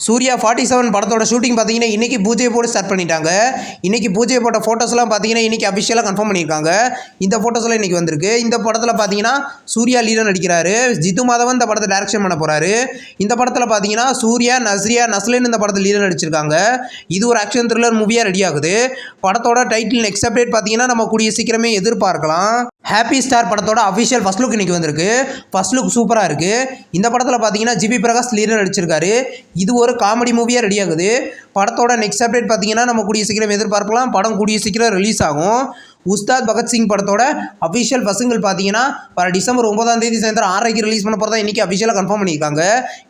சூர்யா 47 படத்தோட ஷூட்டிங் பார்த்தீங்கன்னா இன்றைக்கி பூஜை போட்டு ஸ்டார்ட் பண்ணிட்டாங்க. இன்றைக்கி பூஜை போட்ட ஃபோட்டோஸ்லாம் பார்த்தீங்கன்னா இன்றைக்கி அஃபிஷியலாக கன்ஃபார்ம் பண்ணியிருக்காங்க. இந்த ஃபோட்டோஸ்லாம் இன்றைக்கி வந்திருக்கு. இந்த படத்தில் பார்த்தீங்கன்னா சூர்யா லீடர் நடிக்கிறாரு. ஜித்து மாதவன் இந்த படத்தை டைரக்ஷன் பண்ண போகிறாரு. இந்த படத்தில் பார்த்தீங்கன்னா சூர்யா, நஸ்ரியா, நஸ்லின் இந்த படத்தில் லீடர் நடிச்சிருக்காங்க. இது ஒரு ஆக்ஷன் த்ரில்லர் மூவியாக ரெடி ஆகுது. படத்தோட டைட்டில் நெக்ஸ்ட் அப்டேட் பார்த்தீங்கன்னா நம்ம கூடிய சீக்கிரமே எதிர்பார்க்கலாம். ஹாப்பி ஸ்டார் படத்தோட அஃபிஷியல் ஃபர்ஸ்ட் லுக் இன்றைக்கி வந்திருக்கு. ஃபர்ஸ்ட் லுக் சூப்பராக இருக்குது. இந்த படத்தில் பார்த்தீங்கன்னா ஜிபி பிரகாஷ் லீடர் நடிச்சிருக்காரு. இது ஒரு காமெடி மூவியாக ரெடி ஆகுது. படத்தோட நெக்ஸ்ட் அப்டேட் பார்த்தீங்கன்னா நம்ம கூடிய சீக்கிரம் எதிர்பார்க்கலாம். படம் கூடிய சீக்கிரம் ரிலீஸ் ஆகும். உஸ்தாத் பகத்சிங் படத்தோட அஃபிஷியல் பசங்கள் பார்த்தீங்கன்னா வர டிசம்பர் 9ஆம் தேதி சாயந்தரம் 6:30 ரிலீஸ் பண்ண போகிறதா இன்றைக்கி அஃபிஷியலாக கன்ஃபார்ம் பண்ணியிருக்காங்க.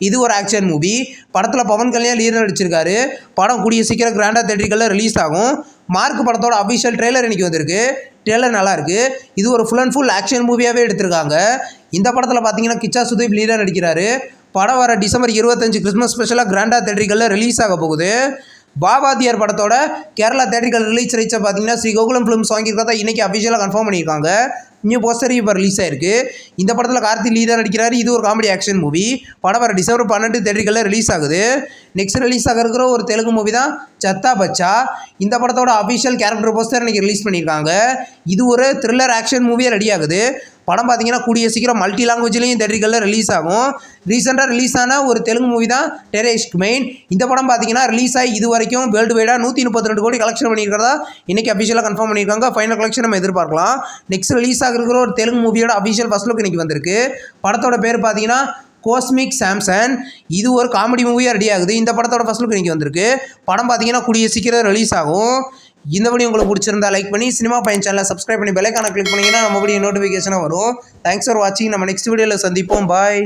இது ஒரு ஆக்ஷன் மூவி. படத்தில் பவன் கல்யாண் லீடர் நடிச்சிருக்காரு. படம் கூடிய சீக்கிரம் கிராண்டாக தேட்டரிகளில் ரிலீஸ் ஆகும். மார்க் படத்தோட அஃபிஷியல் ட்ரெய்லர் இன்றைக்கி வந்திருக்கு. ட்ரெய்லர் நல்லாயிருக்கு. இது ஒரு ஃபுல் அண்ட் ஃபுல் ஆக்ஷன் மூவியாகவே எடுத்திருக்காங்க. இந்த படத்தில் பார்த்தீங்கன்னா கிச்சா சுதீப் லீடர் நடிக்கிறாரு. படம் வர டிசம்பர் 25 கிறிஸ்மஸ் ஸ்பெஷலாக கிராண்டாக தேட்டரிகளில் ரிலீஸ் ஆக போகுது. பாபாதியார் படத்தோட கேரளா தேட்டரிகள் ரிலீஸ் ரைட்ஸை பார்த்தீங்கன்னா ஸ்ரீ கோகுலம் ஃபிலிம்ஸ் வாங்கியிருக்கிறதா இன்றைக்கி அஃபிஷியலாக கன்ஃபார்ம் பண்ணியிருக்காங்க. நியூ போஸ்டர் இப்போ ரிலீஸ் ஆயிருக்கு. இந்த படத்தில் கார்த்தி லீடர் நடிக்கிறாரு. இது ஒரு காமெடி ஆக்ஷன் மூவி. படம் வர டிசம்பர் 12 தேட்டரிகளில் ரிலீஸ் ஆகுது. நெக்ஸ்ட் ரிலீஸ் ஆக இருக்கிற ஒரு தெலுங்கு மூவி தான் சத்தா பச்சா. இந்த படத்தோட அஃபிஷியல் கேரக்டர் போஸ்டர் இன்றைக்கி ரிலீஸ் பண்ணியிருக்காங்க. இது ஒரு த்ரில்லர் ஆக்ஷன் மூவியாக ரெடி ஆகுது. படம் பார்த்தீங்கன்னா கூடிய சீக்கிரம் மல்டி லாங்குவேஜ்லேயும் தேட்டரிகளில் ரிலீஸ் ஆகும். ரீசெண்டாக ரிலீஸ் ஆன ஒரு தெலுங்கு மூவி தான் டெரரிஸ்ட் மெயின். இந்த படம் பார்த்தீங்கன்னா ரிலீஸ் ஆகி இது வரைக்கும் வேர்ல்டு வைடாக 132 கோடி கலெக்ஷன் பண்ணியிருக்கிறதா இன்றைக்கி அஃபிஷியலாக கன்ஃபார்ம் பண்ணியிருக்காங்க. ஃபைனல் கலெக்ஷன் நம்ம எதிர்பார்க்கலாம். நெக்ஸ்ட் ரிலீஸ் ஆகிருக்கிற ஒரு தெலுங்கு மூவியோட அஃபிஷியல் ஃபர்ஸ்ட் லுக் இன்றைக்கி வந்திருக்கு. படத்தோட பேர் பார்த்தீங்கன்னா கோஸ்மிக் சாம்சன். இது ஒரு காமெடி மூவியாக ரெடி ஆகுது. இந்த படத்தோட ஃபர்ஸ்ட் லுக் இன்றைக்கி வந்திருக்கு. படம் பார்த்தீங்கன்னா கூடிய சீக்கிரம் ரிலீஸ் ஆகும். இந்த வீடியோ உங்களுக்கு பிடிச்சிருந்தா லைக் பண்ணி சினிமா பையன் சேனலை சப்ஸ்கிரைப் பண்ணி பெல் ஐகானை கிளிக் பண்ணிங்கன்னா நம்ம வீடியோ நோட்டிஃபிகேஷனாக வரும். தேங்க்ஸ் ஃபார் வாட்சிங். நம்ம நெக்ஸ்ட் வீடியோவில் சந்திப்போம். பாய்.